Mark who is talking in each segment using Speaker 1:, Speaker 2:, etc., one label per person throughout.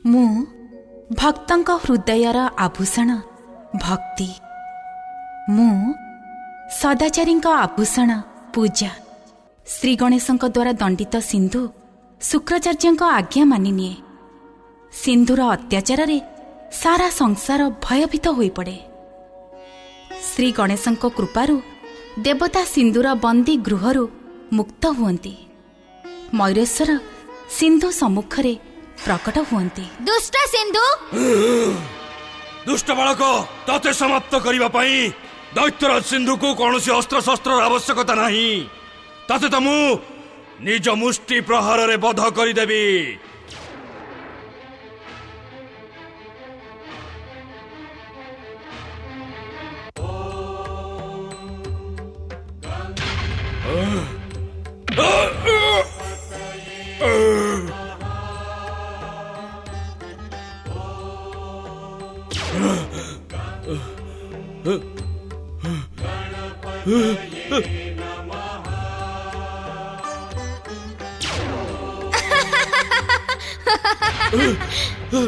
Speaker 1: मु भक्तंक हृदयर आभूषण भक्ति मु सदाचारी आभूषण पूजा श्री गणेश द्वारा दंडित सिंधु शुक्राचार्य आज्ञा मानि निए। सिंधुर अत्याचार रे सारा संसार भयभीत हो पड़े। श्री गणेश कृपारु देवता सिंधुर बंदी गृहरु मुक्त हुअन्ति। मयूरेश्वर सिंधु सम्मुखरे प्रकट हुअन्ति।
Speaker 2: दुष्ट सिंधु
Speaker 3: दुष्ट बालक तते समाप्त करिबा पई दैत्यराज सिंधु को कौनसी अस्त्र शस्त्र आवश्यकता नहीं। तते त मु निज मुष्टि प्रहार रे बध करिदेबी।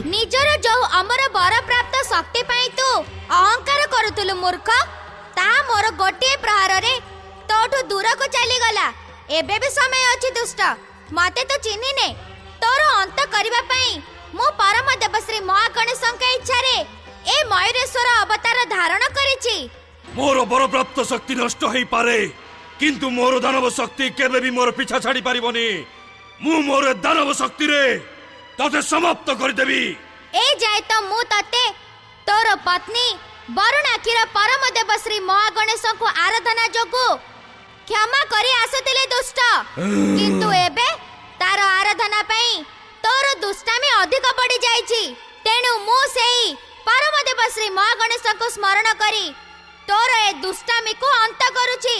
Speaker 2: निजर जो अमर बर प्राप्त शक्ति पाई तू अहंकार करुतलु मूर्ख। ता मोर गोटे प्रहार रे तोठु दूर को चली गला। एबे भी समय अछि दुष्ट, मते तो चिन्हि ने। तोर अंत करिबा पई मो परम देव श्री महागणेशଙ୍କ इच्छा रे ए मयूरेश्वर अवतार धारण करिछि।
Speaker 3: मोर बर प्राप्त शक्ति नष्ट होई पारे, किंतु मोर दानव शक्ति केबे भी मोर पीछा छाड़ी पारिबनी। मु मोर दानव शक्ति रे तते समाप्त कर देबी।
Speaker 2: ए जाय तो मु तते तोर पत्नी वरुणाखीर परम देव श्री महागणेश को आराधना जोगु क्षमा करी आसुतिले दुष्ट, किंतु एबे तार आराधना पई तोर दुष्टामी अधिक बढ़ी जाईछि। तेणु मु सेई परम देव श्री महागणेश को स्मरण करी तोर ए दुष्टामी को अंत करूछि।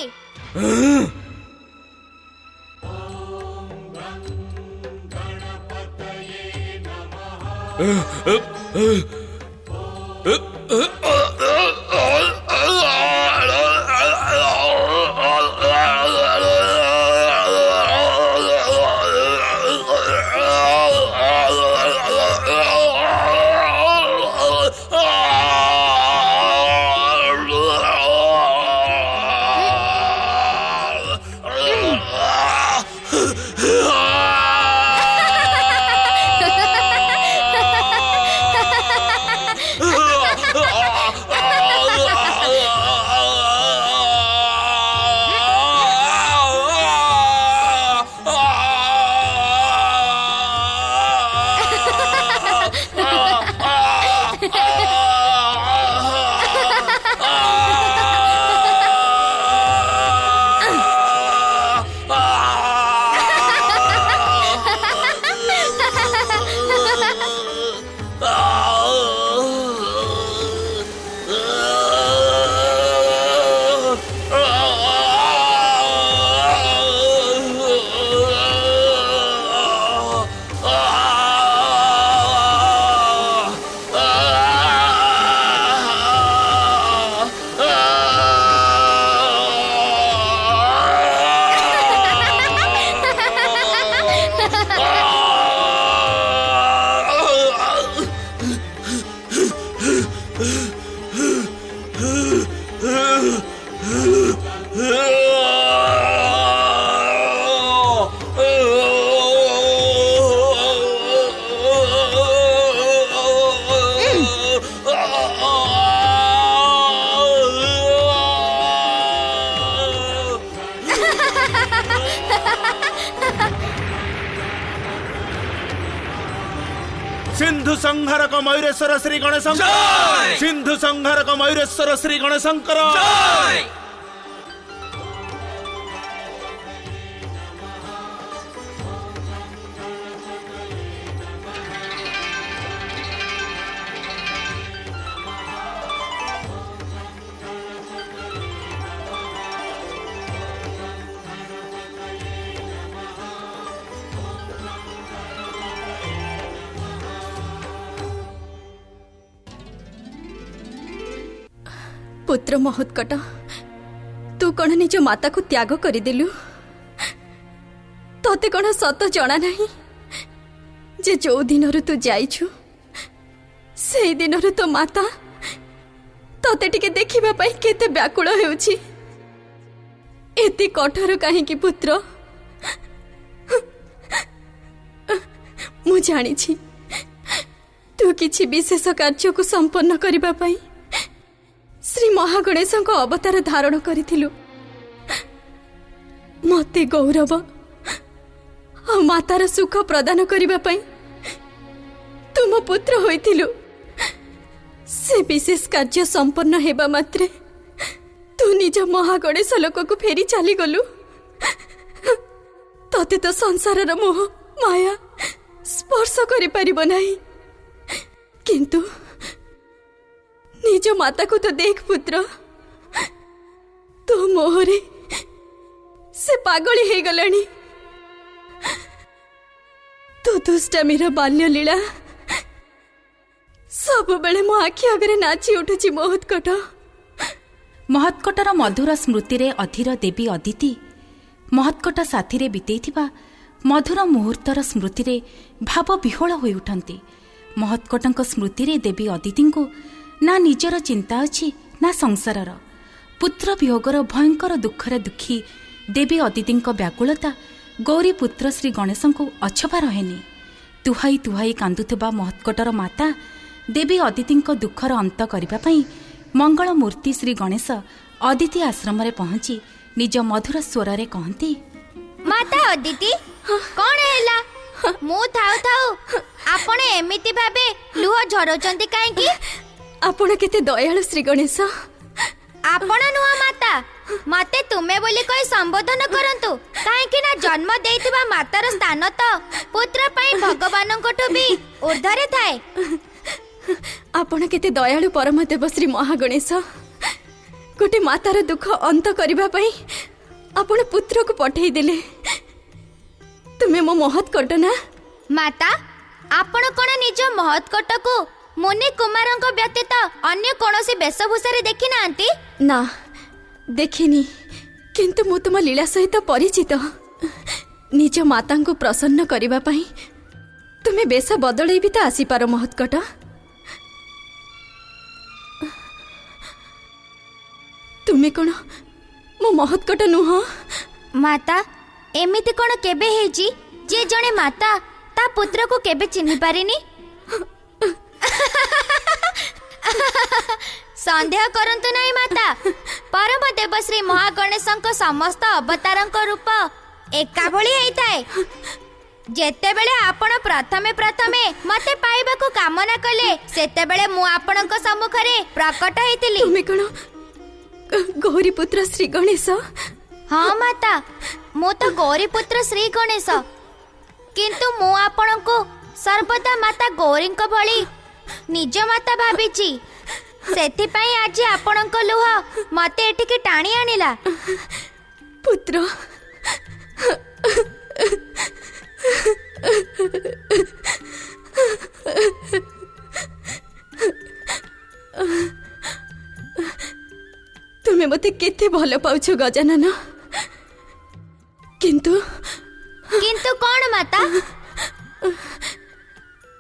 Speaker 4: सिंधु संहार को मयूरेश्वर श्री गणेश, सिंधु संहार को मयूरेश्वर श्री गणेशंकर।
Speaker 5: पुत्र महोत्कट, तू कौन निज माता को त्याग करदेलु? तोते कौन सत जना नहीं जे जो दिन तू जाइछु सेई दिनर तो माता तते टिके देखिबा पई केते व्याकुल हेउछि। एते कठोर काहेकि पुत्र? मु जानी छी तू किछि विशेष कार्य को संपन्न करिबा पई श्री महागणेश को अवतार धारण करिथिलु। मते गौरव आ मातार सुख प्रदान करिबा पई तुम पुत्र होइथिलु। से विशेष कार्य संपन्न हेबा मात्रे तू निज महागणेश लोक को फेरी चली गलु। तते तो संसारर मोह माया स्पर्श करि परिबो नाही, किंतु निज माता को तो देख पुत्र, तो मोहरे से पागली हे गलानी। तो दुष्टामीर बाल्य लीला सब बेले मो आखि आगरे नाची उठुची महत्कट।
Speaker 1: महत्कटर मधुर स्मृति रे अधीर देवी अदिति महत्कट साथी रे बितेइथिबा मधुर मुहूर्तर स्मृति रे भाव विह्वल होई उठंती। महत्कटंक स्मृति रे देवी अदिति को ना निजर चिंता अछि ना संसारर। पुत्र वियोगर भयंकर दुखरे दुखी देवी अदितिंक व्याकुलता गौरी पुत्र श्री गणेश को अछपा रहेनी। तुहाई तुहाई कांदुथिबा महत्कटर माता देवी अदितिंक दुखर अंत करिबा पई मंगल मूर्ति श्री गणेश अदिति आश्रम रे पहुंची निज मधुर स्वर रे कहंती,
Speaker 2: माता अदिति कौन हैला? मु थाउ थाउ आपण एमिति भाबे लुह झरोचंती काहेकि?
Speaker 5: आपण केते दयालु श्री गणेश।
Speaker 2: आपण नुआ माता, मते तुमे बोली कोई संबोधन करंतु, काहेकि ना जन्म देइथिबा मातार स्थान तो पुत्र पई भगवानंकटु भी ऊर्ध्वरे थाए।
Speaker 5: आपण केते दयालु परम देव श्री महागणेश। गोटे मातार दुख अंत करिबा पई आपण पुत्र को पठेई देले। तुमे मो महत्कट ना?
Speaker 2: माता, आपण कोन निज महत्कट को मुनि कुमारंक व्यतीत अन्य कोनोसी वेशभूषा रे देखि नांती?
Speaker 5: ना देखिनी, किंतु मु तुम लीला सहित परिचित। निज माता को प्रसन्न करिबा पई तुमे बेश बदलई भी तो आसी पार महत्कट। तुमे कोन मो महत्कट नुह?
Speaker 2: माता, एमिति कोन केबे हेजी जे जणे माता ता पुत्र को केबे चिन्हि पारिनी? संदेह करंतु नहीं माता, परम देव श्री महागणेशंक समस्त अवतारंक रूप एका भली हेइताए। जेते बेले आपण प्रथमे प्रथमे मते पाइबा को कामना कले सेते बेले मु आपणक सम्मुख रे प्रकट हेइतिली।
Speaker 5: तुमे कोन गौरी पुत्र श्री गणेश?
Speaker 2: हाँ माता, मु तो गौरी पुत्र श्री गणेश, किंतु मु आपणको सर्वदा माता गौरींक भली निज माता भाबिची। सेथि पई आज आपणक लुह मते एटिके टाणी आनिला।
Speaker 5: पुत्र तुमे मते केते भल पाउछ गजानन, किंतु
Speaker 2: किंतु कौन माता?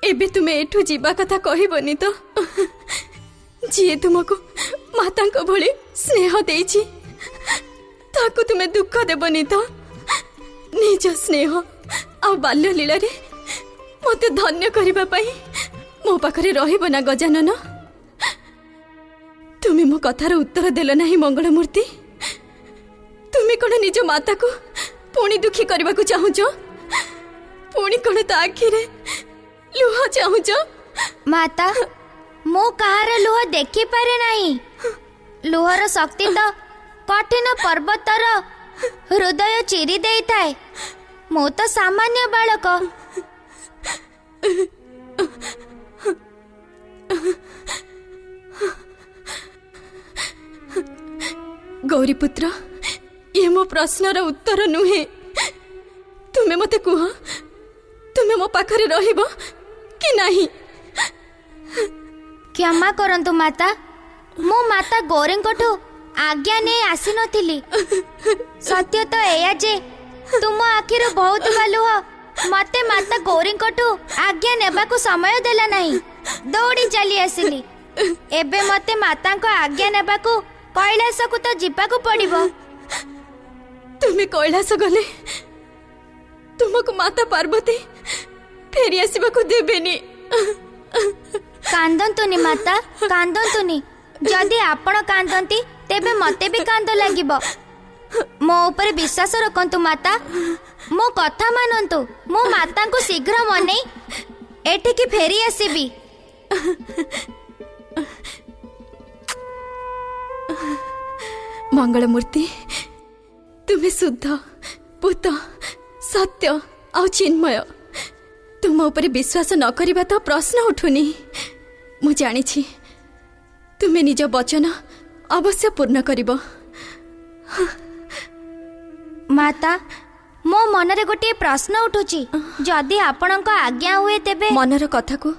Speaker 5: एबे तुमे एठू जीवा कथा कहिबनी तो? जी तुमको माता को भली स्नेह देइछि ताकू तुमे दुख देबनी तो? निज स्नेह आ बाल्य लीला रे मते धन्य करिबा पई मो पाखरे रहिबो ना गजानन? तुमे मो कथार उत्तर देल नाही मंगल मूर्ति। तुमे कोन निज माता को पुणी दुखी करबा को चाहुछ? पुणी कोन ता आखि रे लुह चाहुछ?
Speaker 2: माता, मो कहार लुह देखि पारे नाही। लुहर शक्ति तो कठिन पर्वतर हृदय चिरी देई थाए। मो तो सामान्य बालक।
Speaker 5: गौरी पुत्र, ये मो प्रश्नर उत्तर नुहे। तुमे मते कुह, तुमे मो पाखरे रहिबो कि नाही?
Speaker 2: क्षमा करंतु माता, मो माता गौरींकठू आज्ञा नै आसी नथिली। सत्य तो एया जे तुम आखिर बहुत लुह मते माता गौरींकठू आज्ञा नेबा को समय देला नाही। दौड़ी चली आसिली एबे मते मातांको आज्ञा नेबाकू कैलासकू तो जिबाकू पड़िबो।
Speaker 5: तुम्हें कैलास गले तुमको माता पार्वती फेरी आसवाक देबेनी।
Speaker 2: कांदंतुनी माता कांदंतुनी, जदि आपण कांदंती तेबे मते भी कांद लागिबो। मो ऊपर विश्वास रखंतु माता, मो कथा मानंतु। मो माता को शीघ्र मने एठी की फेरी आसीबी।
Speaker 5: मंगलमूर्ति तुम्हें शुद्ध पुत सत्य आ चिन्मय, तुम ऊपर विश्वास न करिबा तो प्रश्न उठुनी। मु जानी छी तुम्हें निज वचन अवश्य पूर्ण करिबो।
Speaker 2: माता मो मनरे गोटे प्रश्न उठुची, जदि आपणक आज्ञा हुए तेबे।
Speaker 5: मनर कथा को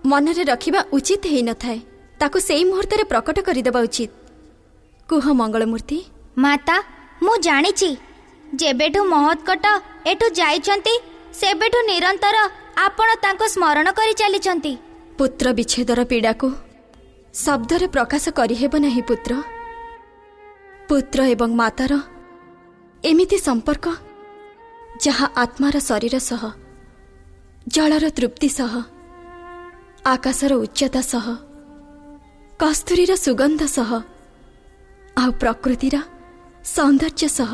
Speaker 5: मनरे रखिबा उचित हेई न थाए, ताको सेई मुहूर्त रे प्रकट करिदेबा उचित। कुह मंगलमूर्ति।
Speaker 2: माता मु जानिछि जेबेठु महत्कट एठु जाइछंती सेबेठु निरंतर आपण तांको स्मरण करि चलिछंती।
Speaker 5: पुत्र विच्छेदर पीड़ा को शब्दरे प्रकाश करिहेब नहीं। पुत्र पुत्र एवं मातार एमिति संपर्क जहाँ आत्मार शरीर सह, जलर तृप्ति सह, आकाशर उच्चता सह, कस्तूरीर सुगंध सह, आ प्रकृतिर सौंदर्य सह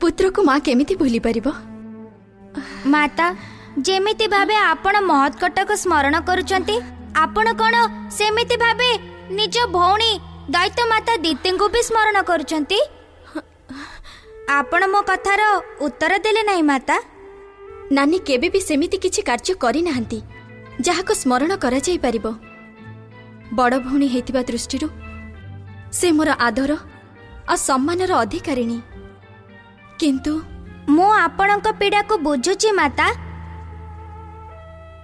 Speaker 5: पुत्र को माँ केमिति भूली परिबो।
Speaker 2: माता जेमिति भाबे आपण महत्कट को स्मरण करूचंती, आपण कोन सेमिति भाबे निज भौणी दैत्य माता दिति को भी स्मरण करूचंती। आपण मो कथार उत्तर देले नहीं माता।
Speaker 5: नानी केबे भी सेमिति किछि कार्य करि नाहंती जाहाको स्मरण करा जाई परिबो। बड़ भौणी हेतिबा दृष्टिरु से मोर आदर आ सम्मानर अधिकारिणी, किंतु
Speaker 2: मु आपणक पीड़ा को बुझुची माता।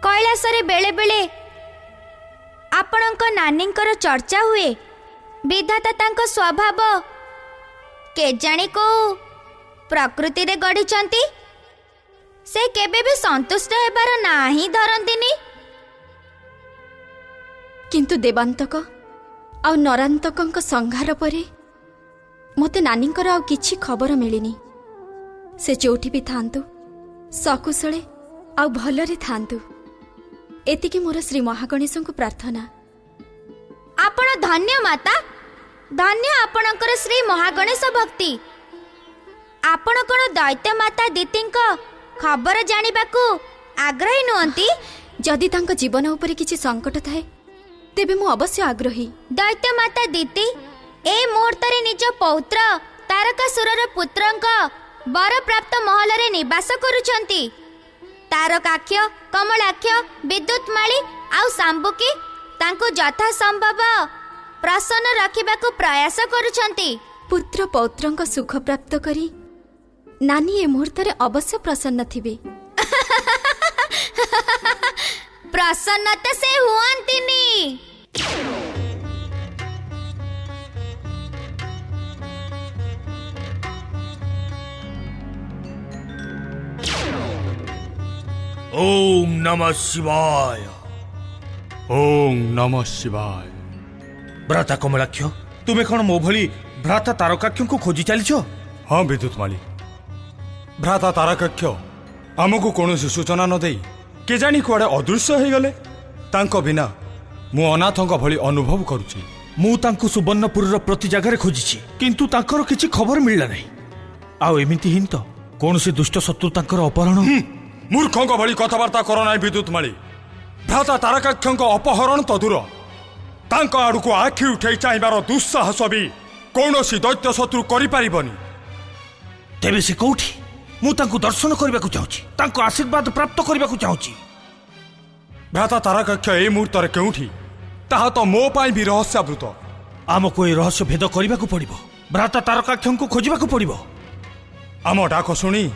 Speaker 2: कैलासरे बेले बेले आपणक नानींकर चर्चा हुए, विधाता तांको स्वभाव केजाणी को प्रकृति रे गढ़िचंती, से केबे भी संतुष्ट हेबार नाही धरंतिनी।
Speaker 5: किंतु देवांतक आ नरांतकंक संहार परे मते नानींकर आ किछि खबर मिलिनी। से जोठी भी थांतु सकुशले आ भलरे थांतु, एतिकी मोर श्री महागणेशंकु प्रार्थना।
Speaker 2: आपण धन्य माता, धन्य आपणकर श्री महागणेश भक्ति। आपण कोन दैत्य माता दितिंक खबर जानिबाकू आग्रही नुहंती।
Speaker 5: जदि तांक जीवन उपरे किछि संकट थाए तेबे मु अवश्य आग्रही।
Speaker 2: दैत्य माता दिति ए मुहूर्तरे निज पौत्र तारकासुरर पुत्रंक वर प्राप्त महलरे निवास करूछंती। तारकाक्ष, कमलाक्ष, विद्युतमाली आउ शाम्बुकी तांको यथा संभव प्रसन्न रखिबाकू प्रयास करूछंती।
Speaker 5: पुत्र पौत्रंक सुख प्राप्त करी नानी ए मुहूर्तरे अवश्य प्रसन्न थिबे।
Speaker 2: प्रसन्न तो से हुआंतिनी।
Speaker 3: ओम नमः शिवाय।
Speaker 6: ओम नमः शिवाय।
Speaker 3: भ्राता कमलाक्ष, तुमे कौन मो भली भ्राता तारकाक्ष को खोजी चलीछ?
Speaker 6: हाँ विद्युतमाली, भ्राता तारकाक्ष आमको कौन सूचना न दे केजाणी कुआडे अदृश्य हो गले। तांको बिना मु अनाथंक भली अनुभव करुची।
Speaker 3: मु तांको सुवर्णपुर प्रति जगार खोजी किंतु तांकर किछि खबर मिलला नहीं। आउ एमिति हिन तो कौन से दुष्ट शत्रु तांकर अपहरण।
Speaker 6: मूर्खंक भली कथबार्ता कर ना विद्युतमाली। भ्राता तारकाक्षंक अपहरण तो दूर, तांको आड़को आखि उठाई चाहिबार दुस्साहस भी कौनसी दैत्य शत्रु करि पारिबनी।
Speaker 3: तेबे से कोठी मु तांको दर्शन करबाकू चाहूची, तांको आशीर्वाद प्राप्त करबाकू चाहूची।
Speaker 6: भ्राता तारकाक्ष ए मुहूर्तरे केउठी ताहा तो मो पाई भी रहस्यावृत।
Speaker 3: आमको ए रहस्य भेद करबाकू पड़िबो। भ्राता तारकाक्षंको खोजिबाकू पड़िबो।
Speaker 6: आम डाक शुणी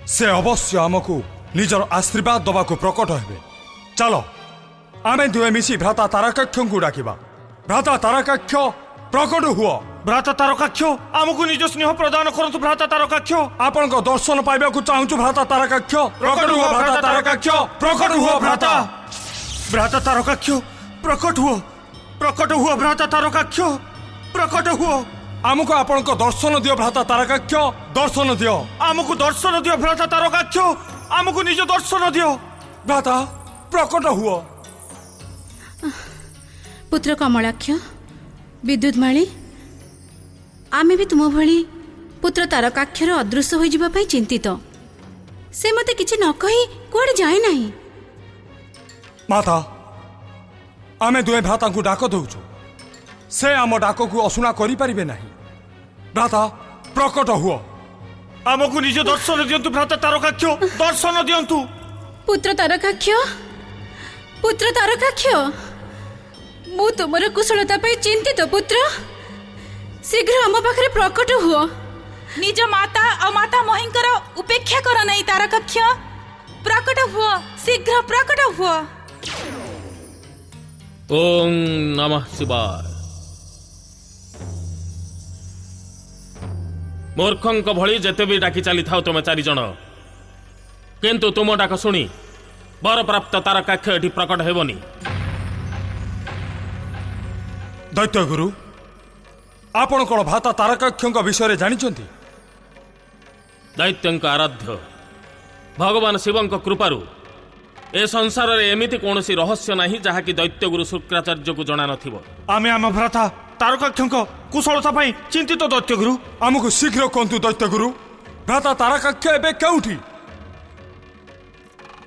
Speaker 6: से अवश्य आमको निजर आशीर्वाद दबाकू प्रकट हेबे। चलो आमे दुए मिसी भ्राता तारकाक्षंको डाकिबा। भ्राता तारकाक्ष प्रकट हुआ।
Speaker 3: भ्राता तारकाक्ष आमको निज स्नेह प्रदान करंतु। भ्राता तारकाक्ष
Speaker 6: आपन को दर्शन पाइबाकू चाहूछु। भ्राता तारकाक्ष प्रकट हुआ। भ्राता तारकाक्ष प्रकट हुआ। भ्राता
Speaker 4: भ्राता तारकाक्ष प्रकट हुओ भ्राता तारकाक्ष प्रकट हुओ
Speaker 6: आमको आपनको दर्शन दियो भ्राता तारकाक्ष दर्शन दियो
Speaker 4: आमको दर्शन दियो भ्राता तारकाक्ष आमको निज दर्शन दियो
Speaker 6: भ्राता प्रकट हुओ
Speaker 5: पुत्र कमलाक्ष विद्युतमाळी आमे भी तुम भली पुत्र तारकाक्षर अदृश्य हो जिबा पई चिंतित से मते किछि न कहि कोड जाय नाही
Speaker 6: माता आमे दुए भ्राता को डाक दउछु से आम डाक को अशुणा करि परिबे नाही भ्राता प्रकट हुओ
Speaker 4: आमको निज दर्शन दियंतु भ्राता तारकाक्ष दर्शन दियंतु
Speaker 5: पुत्र तारकाक्ष मु तुमर कुशलता पई चिंतित पुत्र शीघ्र आम पाखरे प्रकट हुओ
Speaker 1: निज माता और माता महींकर उपेक्षा कर नहीं तारकाक्ष प्रकट हुओ शीघ्र प्रकट हुओ
Speaker 7: ओम नमः शिवाय मूर्खंक भली जेते भी डाकी चली था तुम चारि जण किंतु तुम डाक शुणी वर प्राप्त तारकाक्ष एठी प्रकट हेबनी
Speaker 6: दैत्य गुरु आपण कोन भ्राता तारकाक्षଙ୍କ विषय जानिचंती
Speaker 7: दैत्यंक आराध्य भगवान शिवंक कृपारु ए संसार रे एमिति कोनोसी रहस्य नाही जहा कि दैत्य गुरु शुक्राचार्य को जणा नथिबो
Speaker 4: आमे आम भ्राता तारकाक्षଙ୍କ कुशलता पई चिंतित दैत्य गुरु
Speaker 6: आमको शीघ्र कहतु दैत्य गुरु भ्राता तारकाक्ष एबे केउठी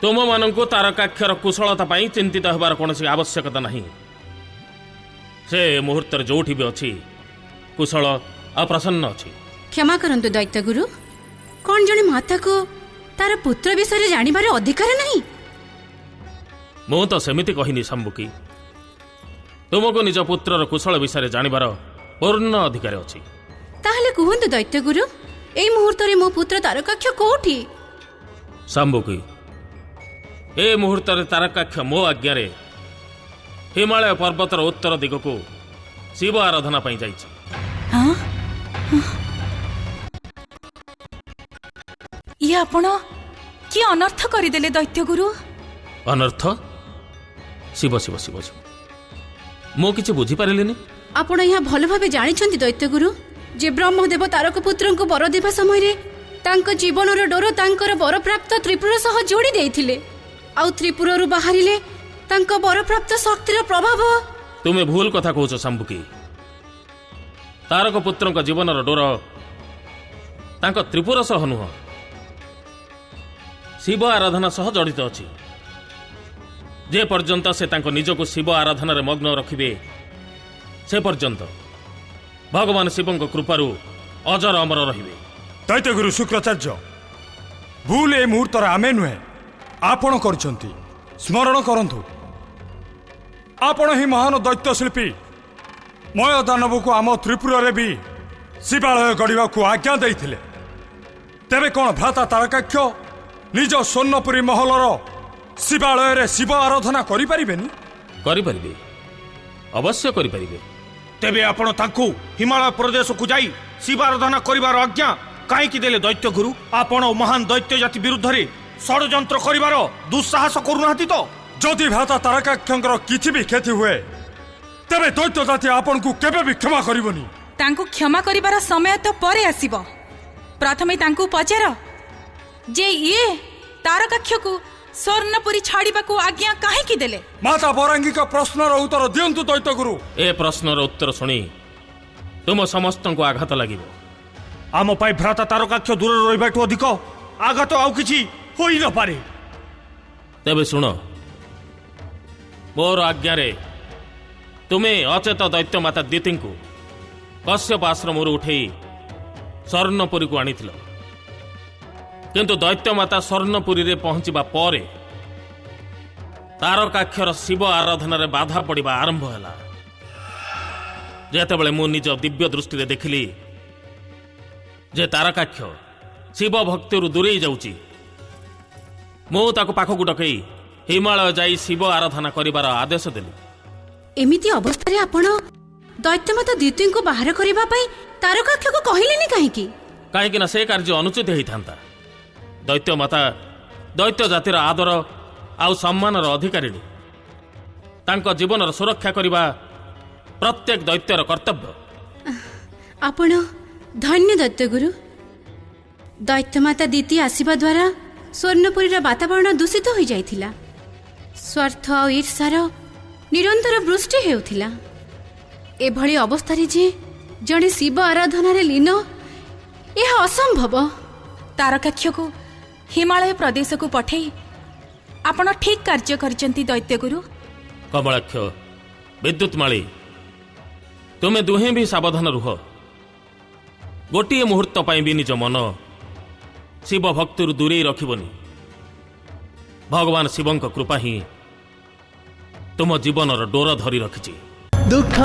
Speaker 7: तुम मानंको तारकाक्षर कुशलता पई चिंतित हेबार कोनोसी आवश्यकता नाही से मुहूर्त जोठी भी अछि कुशल अप्रसन्न अछि
Speaker 5: क्षमा करंतु दैत्य गुरु कौन जने माता को तार पुत्र विषय जानिबार अधिकार नहीं
Speaker 7: मु तो सेमिति कहिनी शंभुकी तुमको निज पुत्रर कुशल विषय जानिबार पूर्ण अधिकार अछि
Speaker 5: ताहले कुहंतु दैत्य गुरु एई मुहूर्त रे मो पुत्र तारकाक्ष कोठी
Speaker 7: शंभुकी ए मुहूर्त रे तारकाक्ष मो आज्ञा रे हिमालय पर्वतर उत्तर दिग को शिव आराधना पई जाइछि
Speaker 1: हाँ ये आपण कि अनर्थ करदेले दैत्य गुरु
Speaker 7: अनर्थ शिव शिव शिव शिव मो किछि बुझी पारिलिनी
Speaker 5: आपण यहाँ भल भाबे जानिछंती दैत्य गुरु जे ब्रह्मदेव तारक पुत्र को बर देवा समय रे तांको जीवनर डोर तांकर बर प्राप्त त्रिपुर सह जोड़ी देइथिले आउ त्रिपुररु बाहरिले तांको बर प्राप्त शक्तिर प्रभाव
Speaker 7: तुमे भूल कथा कहूछ शंभुकी तारक पुत्र जीवनर डोर तांको त्रिपुर सह नुह शिव आराधना सह जड़ित अछि जे पर्यंत से तांको निजको शिव आराधना रे मग्न रखिबे से पर्यंत भगवान शिवंक कृपारु अजर अमर रहिबे
Speaker 6: दैत्य गुरु शुक्राचार्य भूल ए मुहूर्त आमे नुहे आपण करछंती स्मरण करंतु आपण ही महान दैत्य शिल्पी मय दानव को आम त्रिपुर रे भी शिवालय गढ़ा को आज्ञा देइथिले तेबे कोन भ्राता तारकाक्ष निज स्वर्णपुरी महलर शिवालय रे शिव आराधना करि परिबेनी
Speaker 7: करि परिबे अवश्य करि परिबे
Speaker 4: तेबे आपण तांको हिमालय प्रदेश को जाई शिव आराधना करिवार आज्ञा काहे कि देले दैत्य गुरु आपण महान दैत्य जाति विरुद्ध रे षडयंत्र करिवार दुस्साहस करूनाहति तो
Speaker 6: जदि भ्राता तारकाक्षଙ୍କର किछि भी क्षति हुए तेबे दैत्य जाति आपण को केबे भी क्षमा करिवनी
Speaker 1: तांको क्षमा करिबार समय तो परे आसीबो प्रथमे तांको पचार जे ये तारकाक्ष को स्वर्णपुरी छाड़ीबा को आज्ञा काहे कि देले
Speaker 6: माता बरांगी का प्रश्नर उत्तर दियंतु दैत्य गुरु
Speaker 7: ए प्रश्नर उत्तर सुनी तुम समस्त को आघात लागिबो
Speaker 4: आम पाई भ्राता तारकाक्ष दूर रहिबाठु अधिक आघात आउ किछि होई न पारे
Speaker 7: तेबे सुन मोर आज्ञा रे तुमे अचेत दैत्य माता दिति को कश्यप आश्रम उठेई स्वर्णपुरी को आनिथिल किंतु दैत्य माता स्वर्णपुरी रे पहुंचबा परे तारकाक्षर शिव आराधना रे बाधा पड़िबा आरंभ होला जेतेबेले मु निज दिव्य दृष्टि रे देखिली जे तारकाक्ष शिव भक्ति दूरे जाउची मु ताको पाखकु डकई हिमालय जाई शिव आराधना करिवार आदेश देली
Speaker 5: एमिति अवस्था रे आपण दैत्य माता दिति को बाहर करिबा पई तारकाक्ष को कहिलेनी काहे कि
Speaker 7: काहे कि ना से कार्य अनुचित हेइथांता दैत्य माता दैत्य जातिर आदर आउ सम्मानर अधिकारिणी ତାଙ୍କ ଜୀବନର ସୁରକ୍ଷା କରିବା ପ୍ରତ୍ୟେକ ଦୈତ୍ୟର କର୍ତ୍ତବ୍ୟ।
Speaker 5: ଆପଣ ଧନ୍ୟ ଦୈତ୍ୟଗୁରୁ। ଦୈତ୍ୟମାତା ଦିତି ଆସିବା ଦ୍ୱାରା ସ୍ୱର୍ଣ୍ଣପୁରୀର ବାତାବରଣ ଦୂଷିତ ହୋଇଯାଇଥିଲା। ସ୍ୱାର୍ଥ ଆଉ ଈର୍ଷାର ନିରନ୍ତର ବୃଷ୍ଟି ହେଉଥିଲା। ଏଭଳି ଅବସ୍ଥାରେ ଯେ ଜଣେ ଶିବ ଆରାଧନାରେ ଲୀନ, ଏହା ଅସମ୍ଭବ।
Speaker 1: ତାରକାକ୍ଷକୁ ହିମାଳୟ ପ୍ରଦେଶକୁ ପଠାଇ ଆପଣ ଠିକ୍ କାର୍ଯ୍ୟ କରିଛନ୍ତି ଦୈତ୍ୟଗୁରୁ।
Speaker 7: କମଳାକ୍ଷ, ବିଦ୍ୟୁତମାଳୀ, ତୁମେ ଦୁହେଁ ବି ସାବଧାନ ରୁହ। ଗୋଟିଏ ମୁହୂର୍ତ୍ତ ପାଇଁ ବି ନିଜ ମନ ଶିବ ଭକ୍ତିରୁ ଦୂରେଇ ରଖିବନି। ଭଗବାନ ଶିବଙ୍କ କୃପା ହିଁ ତୁମ ଜୀବନର ଡୋର ଧରି ରଖିଛି।
Speaker 8: ଦୁଃଖ